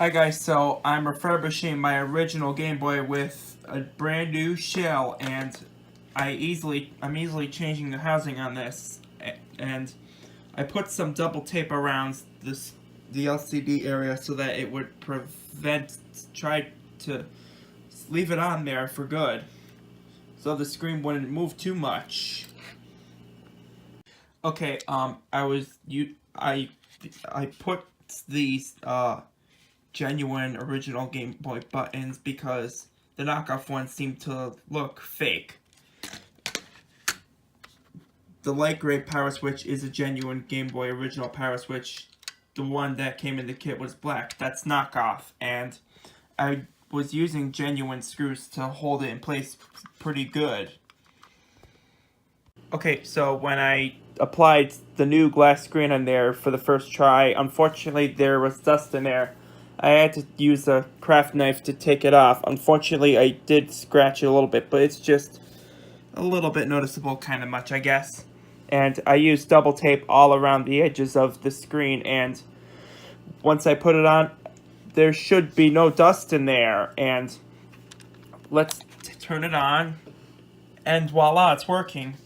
Hi guys, so I'm refurbishing my original Game Boy with a brand new shell, and I'm easily changing the housing on this, and I put some double tape around the LCD area so that it would try to leave it on there for good, so the screen wouldn't move too much. Okay, I put these genuine original Game Boy buttons because the knockoff ones seem to look fake. The light gray power switch is a genuine Game Boy original power switch. The one that came in the kit was black. That's knockoff, and I was using genuine screws to hold it in place pretty good. Okay, so when I applied the new glass screen on there for the first try, unfortunately there was dust in there. I had to use a craft knife to take it off. Unfortunately, I did scratch it a little bit, but it's just a little bit noticeable, kind of much, I guess. And I used double tape all around the edges of the screen, and once I put it on, there should be no dust in there. And let's turn it on, and voila, it's working.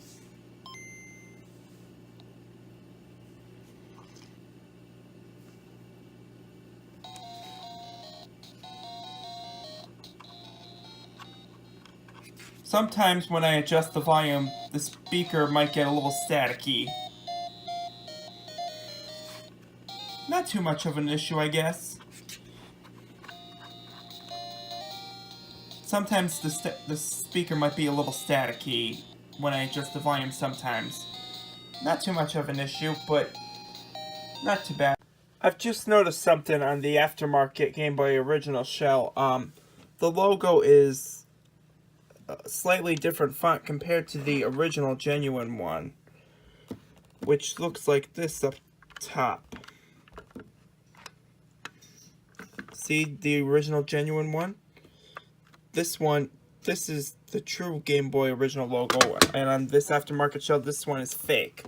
Sometimes when I adjust the volume, the speaker might get a little staticky. Not too much of an issue, I guess. Sometimes the speaker might be a little staticky when I adjust the volume sometimes. Not too much of an issue, but not too bad. I've just noticed something on the aftermarket Game Boy original shell. The logo is a slightly different font compared to the original genuine one, which looks like this up top. See the original genuine one? This is the true Game Boy original logo, and on this aftermarket shell, this one is fake.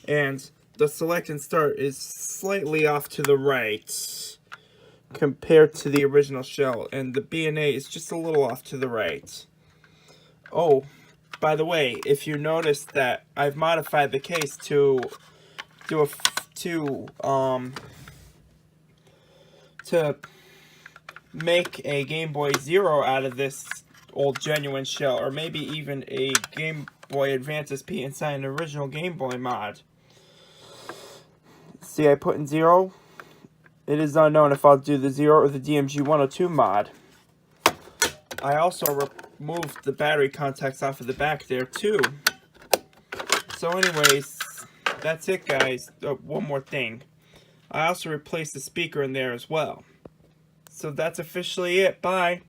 And the select and start is slightly off to the right compared to the original shell, and the B and A is just a little off to the right. Oh, by the way, if you notice that I've modified the case to make a Game Boy Zero out of this old genuine shell, or maybe even a Game Boy Advance SP inside an original Game Boy mod. See, I put in 0. It is unknown if I'll do the 0 or the DMG 102 mod. I also removed the battery contacts off of the back there too. So anyways, that's it guys. Oh, one more thing. I also replaced the speaker in there as well. So that's officially it. Bye.